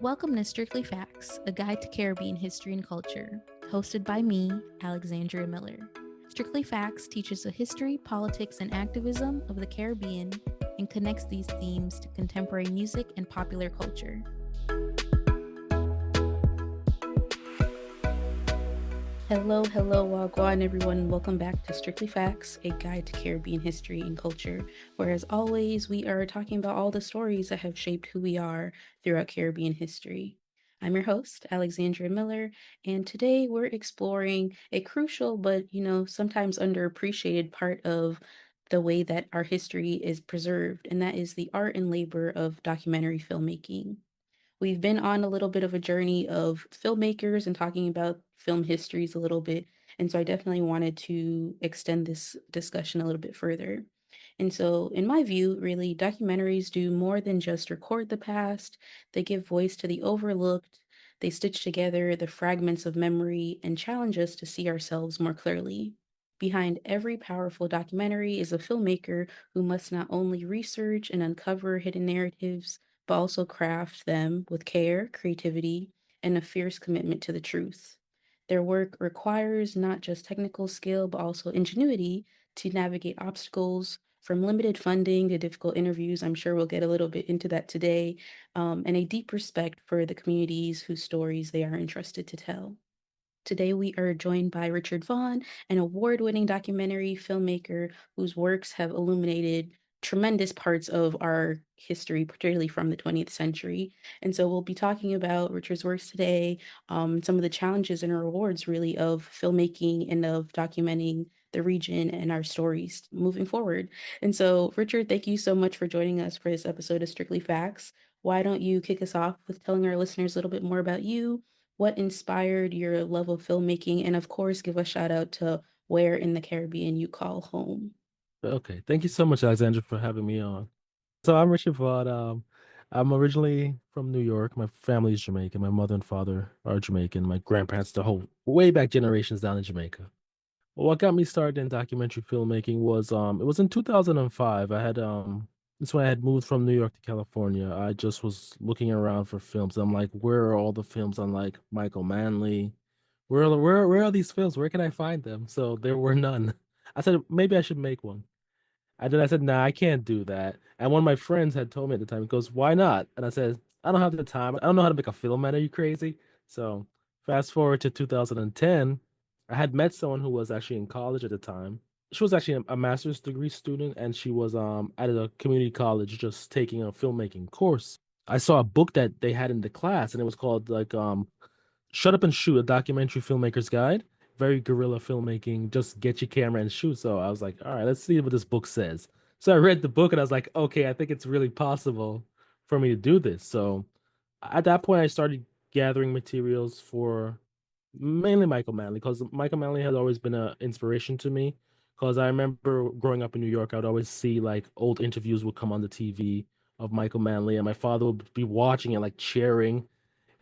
Welcome to Strictly Facts, a guide to Caribbean history and culture, hosted by me, Alexandria Miller. Strictly Facts teaches the history, politics, and activism of the Caribbean and connects these themes to contemporary music and popular culture. Hello, Wagwan, everyone. Welcome back to Strictly Facts, a guide to Caribbean history and culture, where, as always, we are talking about all the stories that have shaped who we are throughout Caribbean history. I'm your host, Alexandria Miller, and today we're exploring a crucial but, sometimes underappreciated part of the way that our history is preserved, and that is the art and labor of documentary filmmaking. We've been on a little bit of a journey of filmmakers and talking about film histories a little bit. And so I definitely wanted to extend this discussion a little bit further. And so, in my view, really, documentaries do more than just record the past, they give voice to the overlooked. They stitch together the fragments of memory and challenge us to see ourselves more clearly. Behind every powerful documentary is a filmmaker who must not only research and uncover hidden narratives, but also craft them with care, creativity, and a fierce commitment to the truth. Their work requires not just technical skill, but also ingenuity to navigate obstacles from limited funding to difficult interviews. I'm sure we'll get a little bit into that today, and a deep respect for the communities whose stories they are entrusted to tell. Today, we are joined by Richard Vaughn, an award-winning documentary filmmaker whose works have illuminated tremendous parts of our history, particularly from the 20th century. And so we'll be talking about Richard's works today, some of the challenges and rewards really of filmmaking and of documenting the region and our stories moving forward. And so, Richard, thank you so much for joining us for this episode of Strictly Facts. Why don't you kick us off with telling our listeners a little bit more about you, what inspired your love of filmmaking, and of course, give a shout out to where in the Caribbean you call home. Okay, thank you so much, Alexandra, for having me on. So I'm Richard Vaughn. I'm originally from New York. My family is Jamaican. My mother and father are Jamaican. My grandparents, the whole way back generations down in Jamaica. Well, what got me started in documentary filmmaking was it was in 2005. That's when I had moved from New York to California. I just was looking around for films. I'm like, where are all the films on like Michael Manley? Where are these films? Where can I find them? So there were none. I said maybe I should make one. And then I said, nah, I can't do that. And one of my friends had told me at the time, he goes, why not? And I said, I don't have the time. I don't know how to make a film, man. Are you crazy? So fast forward to 2010, I had met someone who was actually in college at the time. She was actually a master's degree student, and she was at a community college just taking a filmmaking course. I saw a book that they had in the class, and it was called like Shut Up and Shoot, a documentary filmmaker's guide. Very guerrilla filmmaking, just get your camera and shoot. So I was like, all right, let's see what this book says. So I read the book and I was like, okay, I think it's really possible for me to do this. So at that point, I started gathering materials for mainly Michael Manley because Michael Manley has always been an inspiration to me. Because I remember growing up in New York, I would always see like old interviews would come on the TV of Michael Manley, and my father would be watching it, like cheering.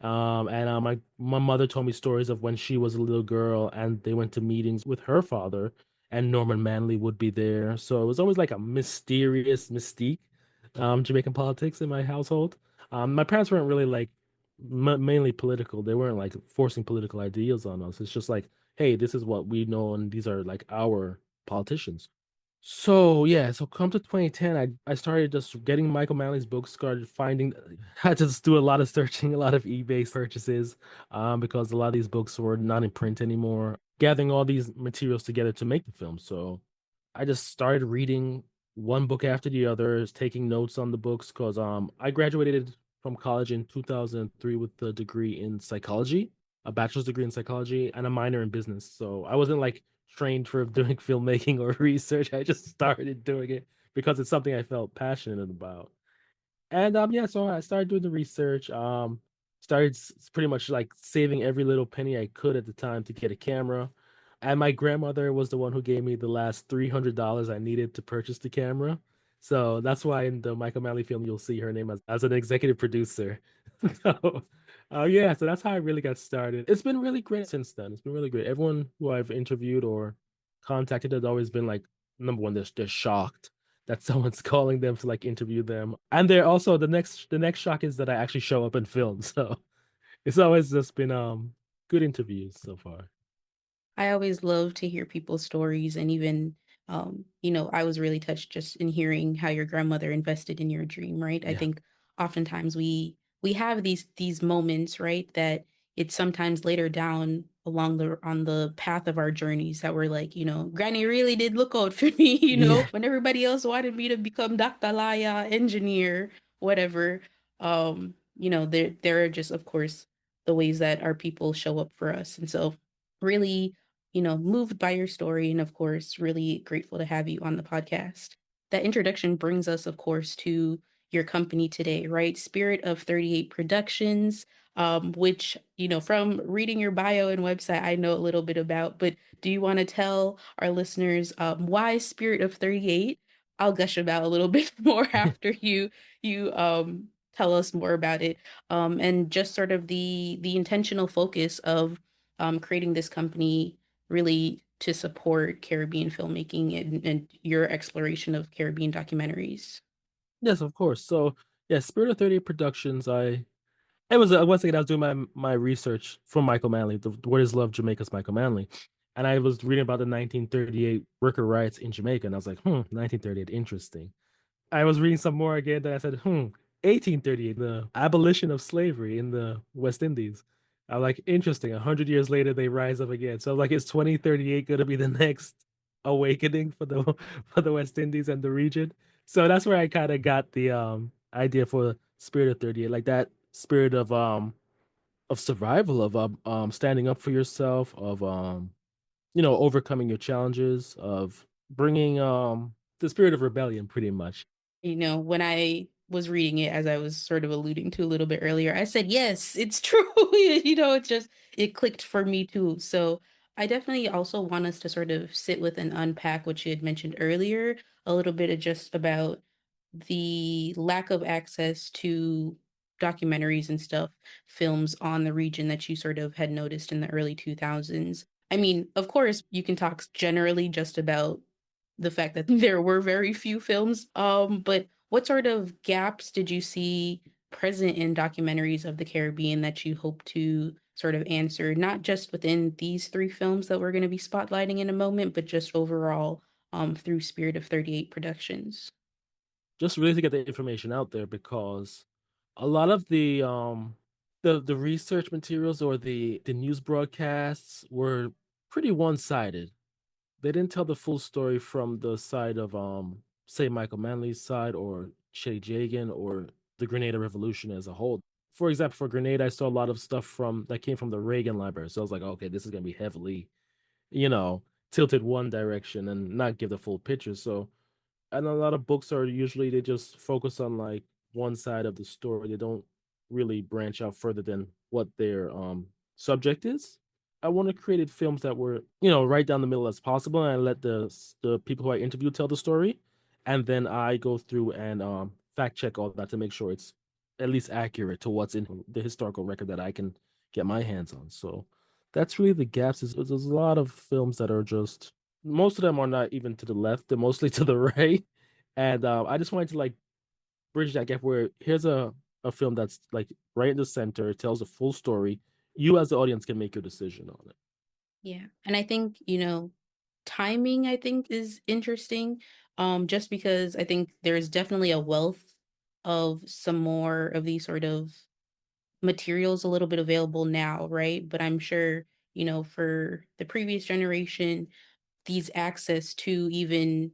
And my mother told me stories of when she was a little girl and they went to meetings with her father, and Norman Manley would be there. So it was always like a mysterious mystique, Jamaican politics in my household. My parents weren't really like mainly political. They weren't like forcing political ideals on us. It's just like, hey, this is what we know, and these are like our politicians. So yeah, so come to 2010, I started just getting Michael Manley's books, started finding I just do a lot of searching, a lot of eBay purchases, because a lot of these books were not in print anymore, gathering all these materials together to make the film. So I just started reading one book after the other, taking notes on the books because I graduated from college in 2003 with a degree in psychology, a bachelor's degree in psychology, and a minor in business. So I wasn't like trained for doing filmmaking or research. I just started doing it because it's something I felt passionate about. And yeah, so I started doing the research. Started pretty much like saving every little penny I could at the time to get a camera. And my grandmother was the one who gave me the last $300 I needed to purchase the camera. So that's why in the Michael Manley film you'll see her name as an executive producer. So yeah, so that's how I really got started. It's been really great since then. It's been really great. Everyone who I've interviewed or contacted has always been like, number one, they're shocked that someone's calling them to like interview them. And they're also the next shock is that I actually show up in film. So it's always just been good interviews so far. I always love to hear people's stories and even I was really touched just in hearing how your grandmother invested in your dream, right? I Yeah. think oftentimes we have these moments, right, that it's sometimes later down along the on the path of our journeys that we're like, Granny really did look out for me, Yeah. when everybody else wanted me to become Dr. Laya, engineer, whatever. There are just of course the ways that our people show up for us. And so really moved by your story and of course really grateful to have you on the podcast. That introduction brings us of course to your company today, right? Spirit of 38 Productions, which, from reading your bio and website, I know a little bit about, but do you want to tell our listeners why Spirit of 38? I'll gush about a little bit more after you tell us more about it. And just sort of the intentional focus of creating this company really to support Caribbean filmmaking and your exploration of Caribbean documentaries. Yes, of course. So yeah, Spirit of 38 Productions. It was once again I was doing my research from Michael Manley, the What is Love Jamaica's Michael Manley, and I was reading about the 1938 worker riots in Jamaica, and I was like, 1938, interesting. I was reading some more again, then I said, 1838, the abolition of slavery in the West Indies. I'm like, interesting. 100 years later, they rise up again. So like, is 2038 going to be the next awakening for the for the West Indies and the region? So that's where I kind of got the idea for Spirit of 38, like that spirit of survival, of standing up for yourself, of overcoming your challenges, of bringing the spirit of rebellion, pretty much. When I was reading it, as I was sort of alluding to a little bit earlier, I said, yes, it's true. It's just, it clicked for me too. So I definitely also want us to sort of sit with and unpack what you had mentioned earlier, a little bit of just about the lack of access to documentaries and stuff, films on the region that you sort of had noticed in the early 2000s. I mean, of course, you can talk generally just about the fact that there were very few films. But what sort of gaps did you see present in documentaries of the Caribbean that you hope to sort of answer, not just within these three films that we're going to be spotlighting in a moment, but just overall through Spirit of 38 Productions? Just really to get the information out there, because a lot of the research materials or the news broadcasts were pretty one-sided. They didn't tell the full story from the side of say Michael Manley's side or Cheddi Jagan or the Grenada Revolution as a whole. For example, for Grenada, I saw a lot of stuff from that came from the Reagan library. So I was like, okay, this is gonna be heavily, you know, tilted one direction and not give the full picture. So and a lot of books are usually they just focus on like one side of the story. They don't really branch out further than what their subject is. I want to create films that were, right down the middle as possible, and I let the people who I interview tell the story, and then I go through and fact check all that to make sure it's at least accurate to what's in the historical record that I can get my hands on. So that's really the gaps. There's a lot of films that are just most of them are not even to the left; they're mostly to the right. And I just wanted to like bridge that gap where here's a film that's like right in the center, it tells a full story. You as the audience can make your decision on it. Yeah. And I think, timing, I think, is interesting. Just because I think there's definitely a wealth of some more of these sort of materials a little bit available now, right? But I'm sure, for the previous generation, these access to even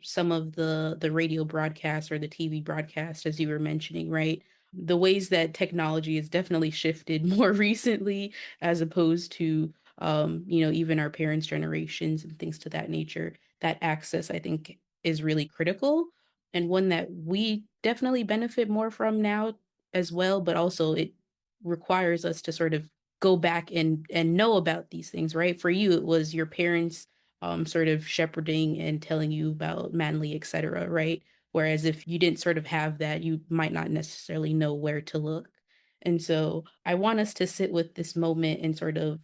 some of the radio broadcasts or the TV broadcast as you were mentioning, right? The ways that technology has definitely shifted more recently as opposed to even our parents generations and things to that nature. That access I think is really critical and one that we definitely benefit more from now as well, but also it requires us to sort of go back and know about these things, right? For you it was your parents sort of shepherding and telling you about Manley, et cetera, right? Whereas if you didn't sort of have that, you might not necessarily know where to look. And so I want us to sit with this moment and sort of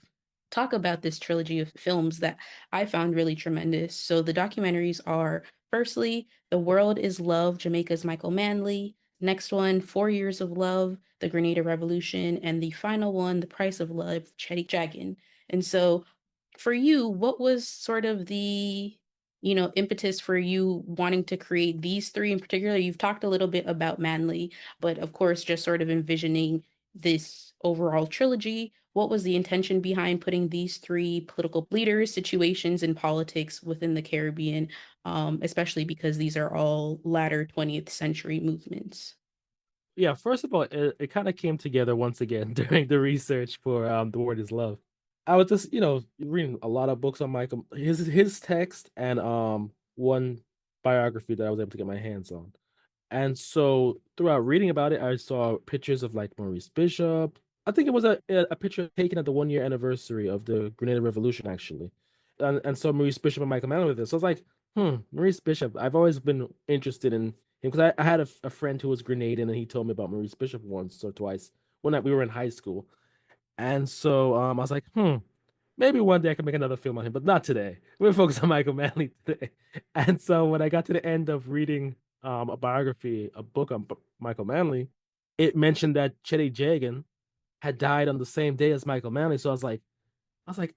talk about this trilogy of films that I found really tremendous. So the documentaries are Firstly, The World is Love, Jamaica's Michael Manley. Next one, 4 Years of Love, The Grenada Revolution. And the final one, The Price of Love, Cheddi Jagan. And so for you, what was sort of the, impetus for you wanting to create these three in particular? You've talked a little bit about Manly, but of course, just sort of envisioning this overall trilogy. What was the intention behind putting these three political leaders, situations, and politics within the Caribbean, especially because these are all latter 20th century movements? Yeah, first of all, it kind of came together once again during the research for The Word is Love. I was just, reading a lot of books on Michael, his text, and one biography that I was able to get my hands on. And so throughout reading about it, I saw pictures of like Maurice Bishop. I think it was a picture taken at the 1 year anniversary of the Grenada Revolution, actually. And so Maurice Bishop and Michael Mann with this. So I was like, Maurice Bishop. I've always been interested in him because I had a friend who was Grenadian and he told me about Maurice Bishop once or twice when we were in high school. And so I was like, maybe one day I can make another film on him, but not today. We're focused on Michael Manley today. And so when I got to the end of reading a biography, a book on Michael Manley, it mentioned that Cheddi Jagan had died on the same day as Michael Manley. So I was like,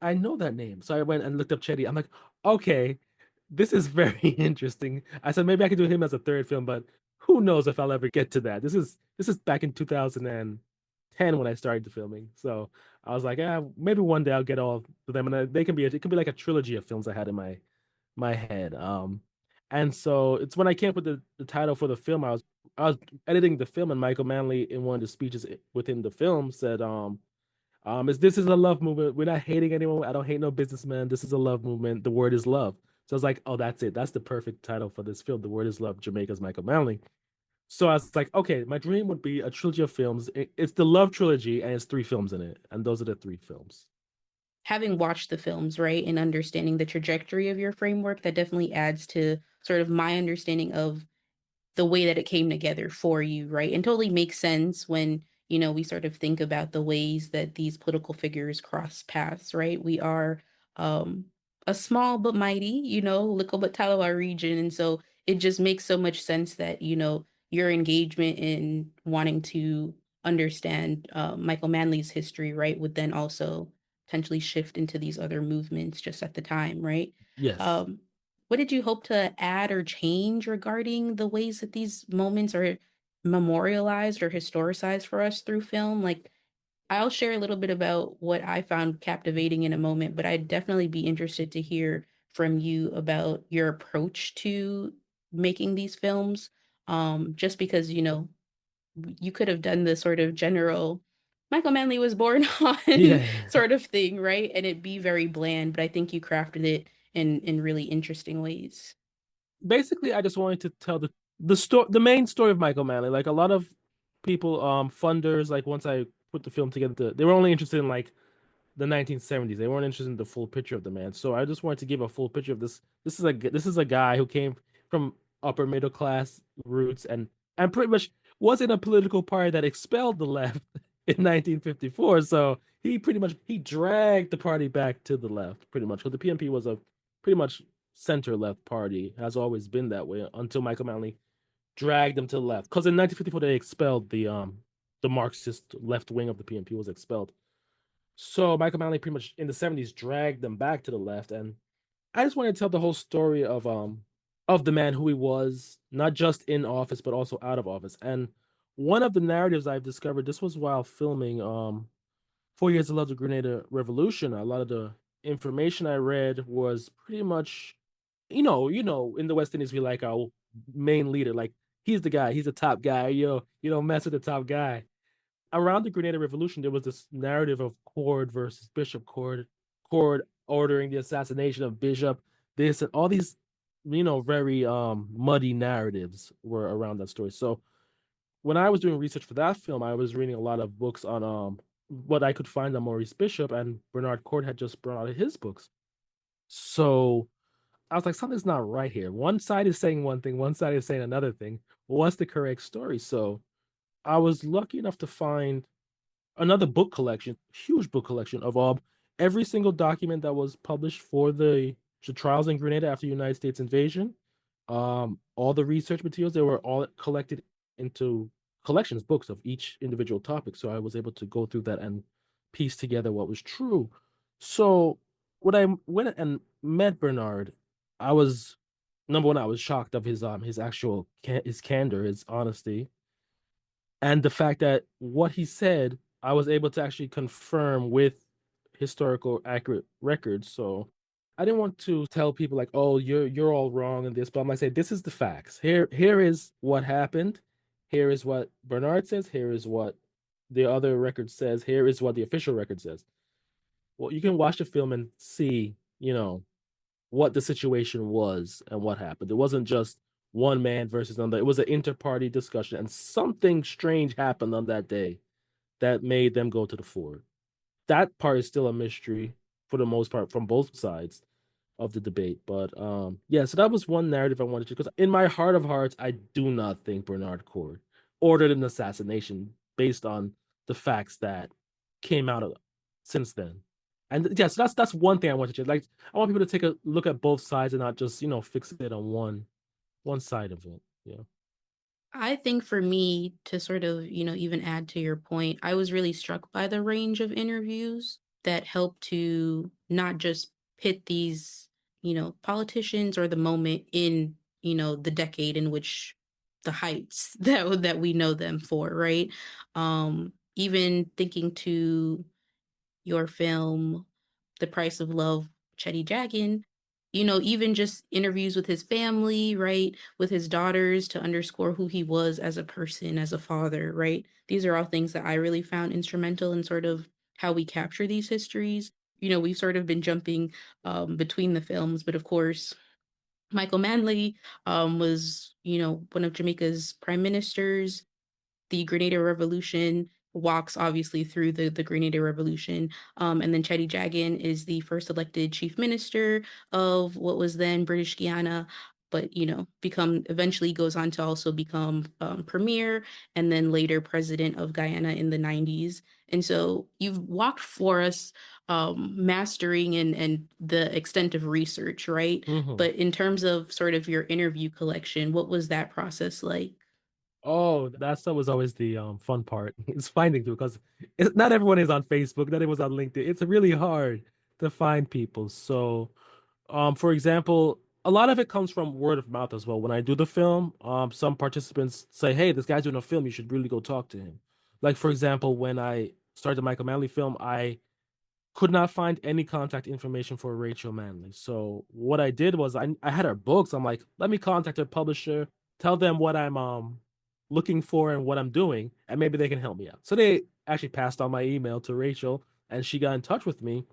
I know that name. So I went and looked up Cheddi. I'm like, okay, this is very interesting. I said maybe I could do him as a third film, but who knows if I'll ever get to that. This is back in 2010 when I started the filming. So I was like, maybe one day I'll get all of them, and they can be it can be like a trilogy of films I had in my head. And so it's when I came up with the title for the film. I was editing the film, and Michael Manley in one of the speeches within the film said, is this is a love movement. We're not hating anyone. I don't hate no businessman. This is a love movement. The word is love. So I was like, oh, that's it. That's the perfect title for this film. The word is love. Jamaica's Michael Manley. So I was like, okay, my dream would be a trilogy of films. It's the Love Trilogy, and it's three films in it, and those are the three films. Having watched the films, right, and understanding the trajectory of your framework, that definitely adds to sort of my understanding of the way that it came together for you, right? And totally makes sense when, we sort of think about the ways that these political figures cross paths, right? We are um a small but mighty, little but Talawa region. And so it just makes so much sense that, your engagement in wanting to understand Michael Manley's history, right, would then also potentially shift into these other movements just at the time, right? Yes. Um, what did you hope to add or change regarding the ways that these moments are memorialized or historicized for us through film? Like, I'll share a little bit about what I found captivating in a moment, but I'd definitely be interested to hear from you about your approach to making these films. Just because, you could have done the sort of general Michael Manley was born on Yeah. sort of thing, right? And it'd be very bland, but I think you crafted it in really interesting ways. Basically, I just wanted to tell the main story of Michael Manley. Like a lot of people, funders, like once I put the film together, they were only interested in like the 1970s. They weren't interested in the full picture of the man. So I just wanted to give a full picture of this. This is a guy who came from upper middle class roots and pretty much was in a political party that expelled the left in 1954. So he dragged the party back to the left pretty much. Because the PNP was a pretty much center left party, has always been that way until Michael Manley dragged them to the left. Because in 1954 they expelled the Marxist left wing of the PNP was expelled. So Michael Manley pretty much in the 70s dragged them back to the left. And I just want to tell the whole story of the man, who he was, not just in office, but also out of office. And one of the narratives I've discovered, this was while filming 4 Years of Love, the Grenada Revolution. A lot of the information I read was pretty much, in the West Indies, we like our main leader. Like he's the guy, he's the top guy. You don't mess with the top guy. Around the Grenada Revolution, there was this narrative of Cord versus Bishop. Cord ordering the assassination of Bishop. This and all these, very muddy narratives were around that story. So when I was doing research for that film, I was reading a lot of books on what I could find on Maurice Bishop, and Bernard Cord had just brought out his books. So I was like, something's not right here. One side is saying one thing, one side is saying another thing. What's the correct story? So I was lucky enough to find another book collection, huge book collection of every single document that was published for the trials in Grenada after the United States invasion. all the research materials, they were all collected into collections, books of each individual topic. So I was able to go through that and piece together what was true. So when I went and met Bernard, I was number one, I was shocked of his actual his candor, his honesty, and the fact that what he said, I was able to actually confirm with historical accurate records. So I didn't want to tell people like, "Oh, you're all wrong in this," but I'm like, say, "This is the facts. Here is what happened. Here is what Bernard says. Here is what the other record says. Here is what the official record says." Well, you can watch the film and see, what the situation was and what happened. It wasn't just one man versus another. It was an inter-party discussion, and something strange happened on that day that made them go to the fort. That part is still a mystery for the most part from both sides of the debate. But yeah, so that was one narrative I wanted to, because in my heart of hearts, I do not think Bernard Cord ordered an assassination based on the facts that came out of since then. And yes, that's one thing I want to change. Like I want people to take a look at both sides and not just fixate on one side of it. Yeah. I think for me to sort of, even add to your point, I was really struck by the range of interviews that helped to not just pit these, politicians or the moment in, the decade in which the heights that we know them for, right? Even thinking to your film, The Price of Love, Cheddi Jagan, even just interviews with his family, right? With his daughters to underscore who he was as a person, as a father, right? These are all things that I really found instrumental in sort of how we capture these histories. We've sort of been jumping between the films, but of course, Michael Manley was, one of Jamaica's prime ministers. The Grenada Revolution walks obviously through the Grenada Revolution. And then Cheddi Jagan is the first elected chief minister of what was then British Guyana, but become eventually goes on to also become premier and then later president of Guyana in the 90s. And so you've walked for us mastering and the extent of research, right? Hmm. But in terms of sort of your interview collection, what was that process like? Oh, that stuff was always the fun part. It's finding people because not everyone is on Facebook, not everyone's on LinkedIn. It's really hard to find people. So, for example, a lot of it comes from word of mouth as well. When I do the film, some participants say, "Hey, this guy's doing a film. You should really go talk to him." Like for example, when I started the Michael Manley film, I could not find any contact information for Rachel Manley. So what I did was I had her books. I'm like, let me contact her publisher, tell them what I'm looking for and what I'm doing, and maybe they can help me out. So they actually passed on my email to Rachel, and she got in touch with me.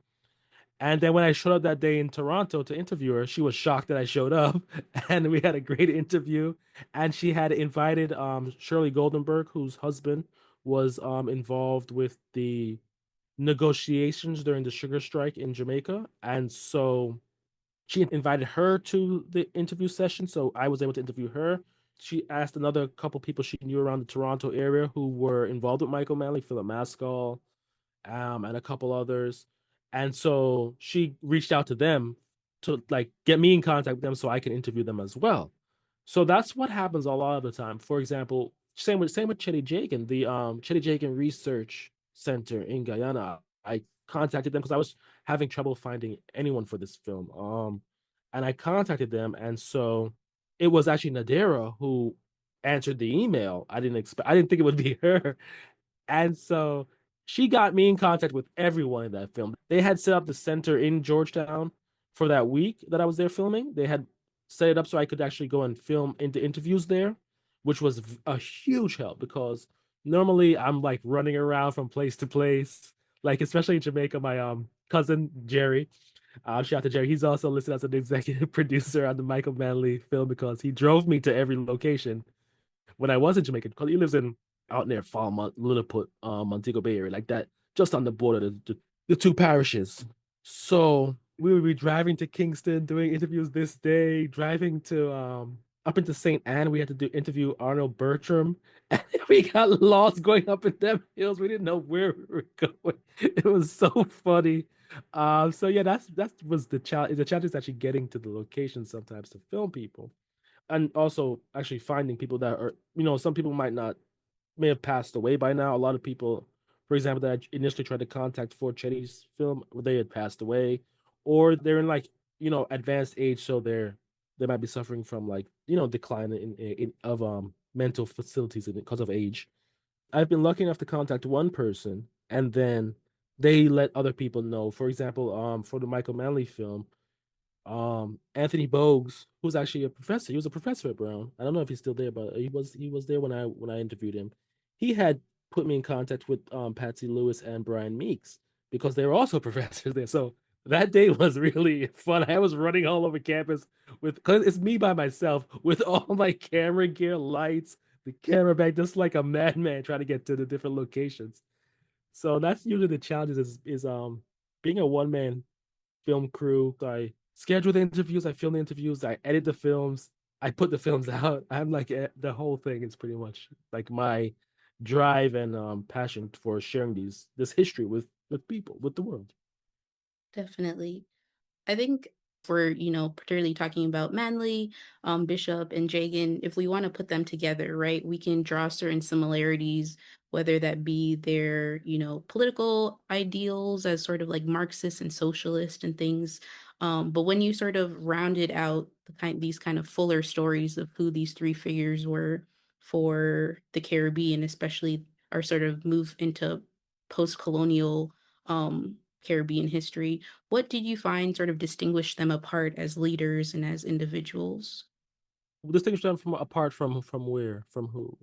And then when I showed up that day in Toronto to interview her, she was shocked that I showed up, and we had a great interview. And she had invited Shirley Goldenberg, whose husband was involved with the negotiations during the sugar strike in Jamaica. And so she invited her to the interview session. So I was able to interview her. She asked another couple people she knew around the Toronto area who were involved with Michael Manley, Philip Maskell, and a couple others. And so she reached out to them to like get me in contact with them so I can interview them as well. So that's what happens a lot of the time. For example, same with Cheddi Jagan, the Cheddi Jagan Research Center in Guyana. I contacted them because I was having trouble finding anyone for this film. And I contacted them, and so it was actually Nadira who answered the email. I didn't think it would be her. And so she got me in contact with everyone in that film. They had set up the center in Georgetown for that week that I was there filming. They had set it up so I could actually go and film into interviews there, which was a huge help because normally I'm like running around from place to place. Like especially in Jamaica, my cousin Jerry, shout out to Jerry. He's also listed as an executive producer on the Michael Manley film because he drove me to every location when I was in Jamaica, because he lives in out near Falmouth, Lilliput, Montego Bay area, like that, just on the border, the two parishes. So we would be driving to Kingston, doing interviews this day, driving to up into St. Anne. We had to do interview Arnold Bertram, and we got lost going up in them hills. We didn't know where we were going. It was so funny. So yeah, that was the challenge. The challenge is actually getting to the location sometimes to film people. and also actually finding people that are, some people may have passed away by now. A lot of people, for example, that I initially tried to contact for Cheddi's film, they had passed away, or they're in like, advanced age, so they might be suffering from like, decline in of mental facilities because of age. I've been lucky enough to contact one person, and then they let other people know. For example, for the Michael Manley film, Anthony Bogues, who's actually a professor. He was a professor at Brown. I don't know if he's still there, but he was there when I interviewed him. He had put me in contact with Patsy Lewis and Brian Meeks because they were also professors there. So that day was really fun. I was running all over campus with because it's me by myself with all my camera gear, lights, the camera bag, just like a madman trying to get to the different locations. So that's usually the challenges is being a one man film crew. I schedule the interviews, I film the interviews, I edit the films, I put the films out. I'm like the whole thing is pretty much like my drive and passion for sharing this history with people, with the world. Definitely. I think for, particularly talking about Manley, Bishop, and Jagan, if we want to put them together, right, we can draw certain similarities, whether that be their, political ideals as sort of like Marxist and socialist and things. But when you sort of rounded out these kind of fuller stories of who these three figures were for the Caribbean, especially our sort of move into post-colonial Caribbean history, what did you find sort of distinguished them apart as leaders and as individuals Distinguish them from apart from where? From who?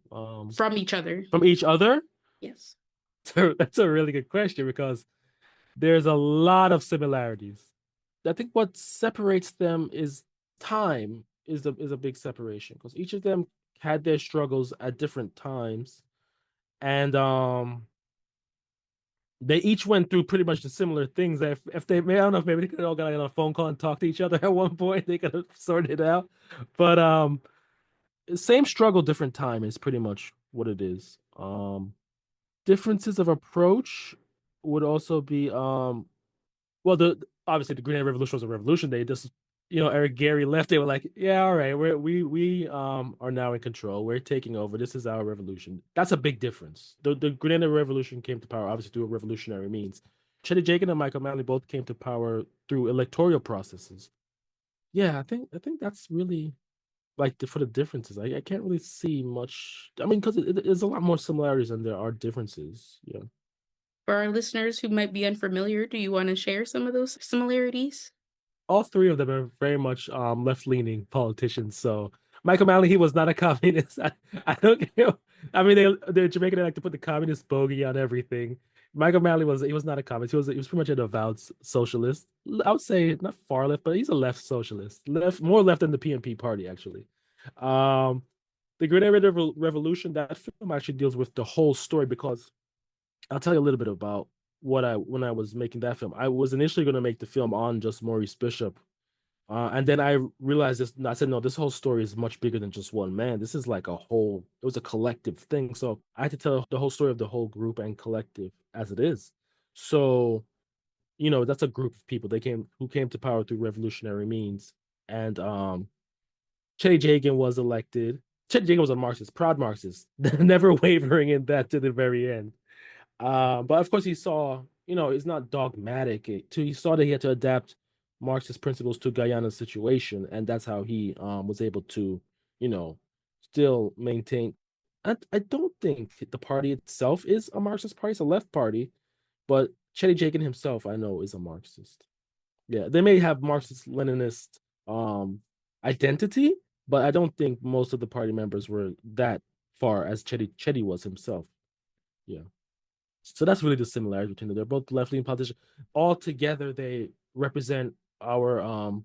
from each other? From each other? Yes. That's a really good question because there's a lot of similarities. I think what separates them is time is a big separation because each of them had their struggles at different times, and they each went through pretty much the similar things. If they, I don't know if maybe they could all got on a phone call and talk to each other at one point, they could have sorted it out. But same struggle, different time is pretty much what it is. Differences of approach would also be well, the obviously the Grenada Revolution was a revolution. They just, Eric Gary left. They were like, yeah, all right, we are now in control. We're taking over. This is our revolution. That's a big difference. The Grenada Revolution came to power obviously through revolutionary means. Cheddi Jagan and Michael Manley both came to power through electoral processes. Yeah, I think that's really like for the differences. I can't really see much. I mean, because there's a lot more similarities than there are differences. Yeah. For our listeners who might be unfamiliar, do you want to share some of those similarities? All three of them are very much left leaning politicians. So Michael Manley, he was not a communist. I don't care. I mean, the Jamaican, they like to put the communist bogey on everything. Michael Manley he was not a communist. He was pretty much an avowed socialist. I would say not far left, but he's a left socialist. Left, more left than the PNP party actually. Um, the Grenada Revolution, that film actually deals with the whole story because I'll tell you a little bit about what I when I was making that film. I was initially going to make the film on just Maurice Bishop, and then I realized this. I said, no, this whole story is much bigger than just one man. This is like a whole. It was a collective thing. So I had to tell the whole story of the whole group and collective as it is. So that's a group of people. Who came to power through revolutionary means, and Cheddi Jagan was elected. Cheddi Jagan was a Marxist, proud Marxist, never wavering in that to the very end. But of course, he saw, it's not dogmatic. He saw that he had to adapt Marxist principles to Guyana's situation, and that's how he was able to, you know, still maintain. I don't think the party itself is a Marxist party; it's a left party. But Cheddi Jagan himself, I know, is a Marxist. Yeah, they may have Marxist-Leninist identity, but I don't think most of the party members were that far as Cheddi was himself. Yeah. So that's really the similarity between them. They're both left-leaning politicians. All together, they represent our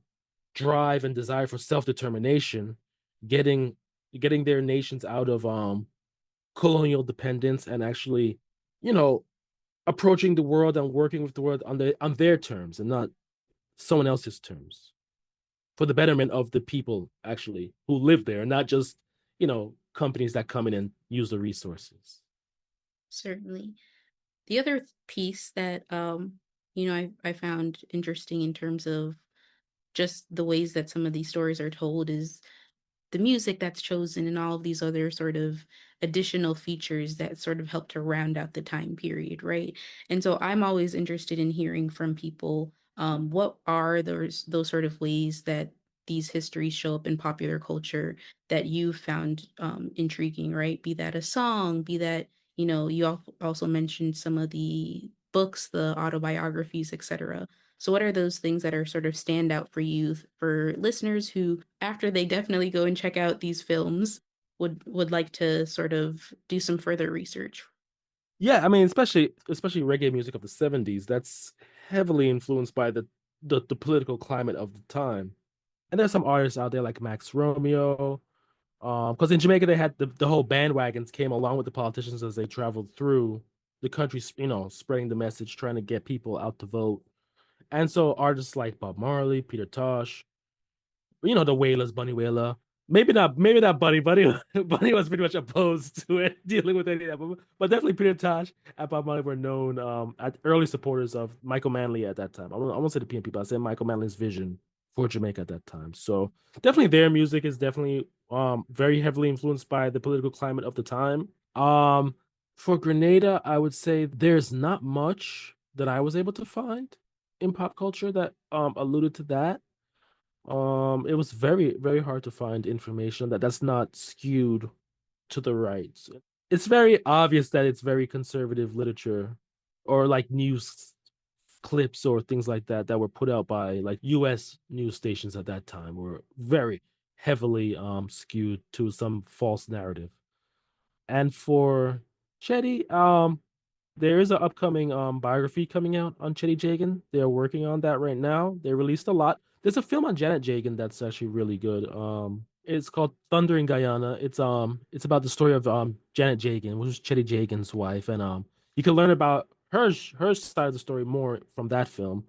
drive and desire for self-determination, getting getting their nations out of colonial dependence and actually, you know, approaching the world and working with the world on their terms and not someone else's terms for the betterment of the people actually who live there, not just, companies that come in and use the resources. Certainly. The other piece that I found interesting in terms of just the ways that some of these stories are told is the music that's chosen and all of these other sort of additional features that sort of help to round out the time period, right? And so I'm always interested in hearing from people, what are those sort of ways that these histories show up in popular culture that you found intriguing, right? Be that a song, be that, you also mentioned some of the books, the autobiographies, etc. So what are those things that are sort of stand out for you, for listeners who, after they definitely go and check out these films, would like to sort of do some further research? Yeah, I mean, especially reggae music of the 70s, that's heavily influenced by the political climate of the time. And there's some artists out there like Max Romeo. Because in Jamaica they had the whole bandwagons came along with the politicians as they traveled through the country, spreading the message, trying to get people out to vote. And so artists like Bob Marley, Peter Tosh, the Wailers, Bunny Wailer. Maybe not Bunny. Bunny was pretty much opposed to it, dealing with any of that. But definitely Peter Tosh and Bob Marley were known as early supporters of Michael Manley at that time. I won't say the PNP, but I say Michael Manley's vision for Jamaica at that time. So definitely their music is definitely very heavily influenced by the political climate of the time. For Grenada, I would say there's not much that I was able to find in pop culture that alluded to that. It was very, very hard to find information that's not skewed to the right. It's very obvious that it's very conservative literature or like news clips or things like that that were put out by like US news stations at that time were very heavily skewed to some false narrative. And for Cheddi, there is an upcoming biography coming out on Cheddi Jagan. They're working on that right now. They released a lot. There's a film on Janet Jagan that's actually really good. It's called Thunder in Guyana. It's about the story of Janet Jagan, which was Cheddi Jagan's wife, and you can learn about her side of the story more from that film.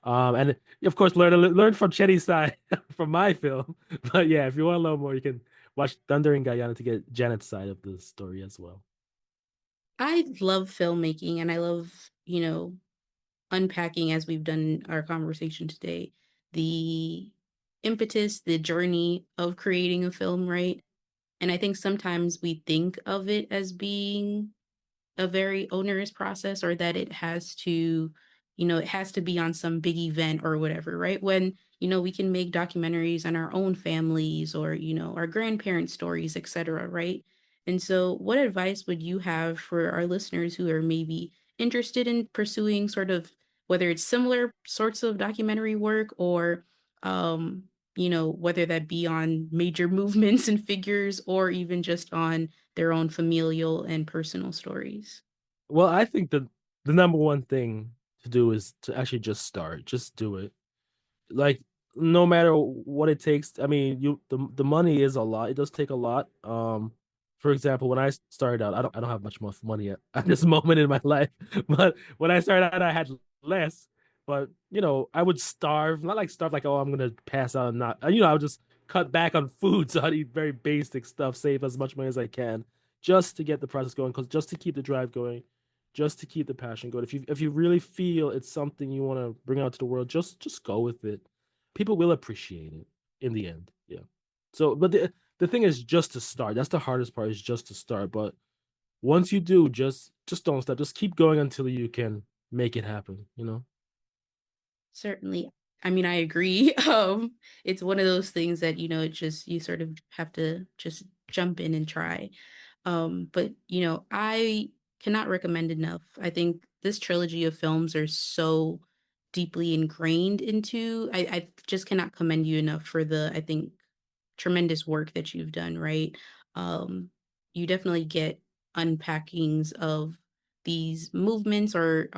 And of course learn from Cheddi's side from my film. But yeah, if you want to learn more, you can watch Thunder in Guyana to get Janet's side of the story as well. I love filmmaking and I love, unpacking, as we've done in our conversation today, the impetus, the journey of creating a film, right? And I think sometimes we think of it as being a very onerous process, or that it has to be on some big event or whatever, right? When, we can make documentaries on our own families or, our grandparents' stories, etc., right? And so what advice would you have for our listeners who are maybe interested in pursuing sort of, whether it's similar sorts of documentary work or, whether that be on major movements and figures or even just on their own familial and personal stories? Well, I think the number one thing to do is to actually just start. Just do it. Like no matter what it takes. I mean, the money is a lot. It does take a lot. For example, when I started out, I don't have much more money at this moment in my life. But when I started out, I had less. But I would starve. Not like starve, like oh, I'm gonna pass out and not. I would just cut back on food, so I'd eat very basic stuff, save as much money as I can, just to get the process going, because just to keep the drive going, just to keep the passion going. If you really feel it's something you want to bring out to the world, just go with it. People will appreciate it in the end. Yeah. So, but the thing is just to start. That's the hardest part, is just to start. But once you do, just don't stop. Just keep going until you can make it happen, you know? Certainly. I mean, I agree. It's one of those things that, it just you sort of have to just jump in and try. But I cannot recommend enough. I think this trilogy of films are so deeply ingrained into. I just cannot commend you enough for the, I think, tremendous work that you've done, right? Um, you definitely get unpackings of these movements or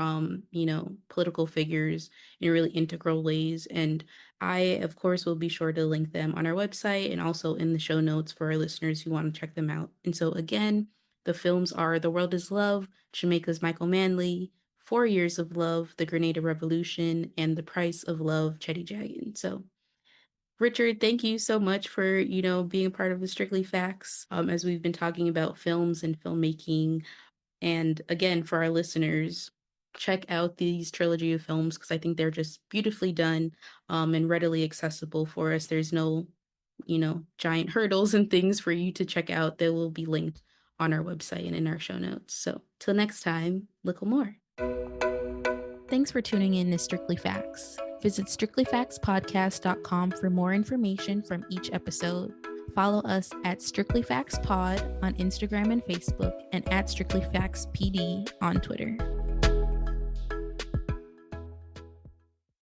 political figures in really integral ways. And I, of course, will be sure to link them on our website and also in the show notes for our listeners who want to check them out. And so again, the films are The World is Love, Jamaica's Michael Manley, 4 Years of Love, The Grenada Revolution, and The Price of Love, Cheddi Jagan. So Richard, thank you so much for, being a part of the Strictly Facts, as we've been talking about films and filmmaking. And again, for our listeners, check out these trilogy of films because I think they're just beautifully done, and readily accessible for us. There's no giant hurdles and things for you to check out, they will be linked on our website and in our show notes. So till next time, little more. Thanks for tuning in to Strictly Facts. Visit strictlyfactspodcast.com for more information from each episode. Follow us at Strictly Facts Pod on Instagram and Facebook, and at Strictly Facts PD on Twitter.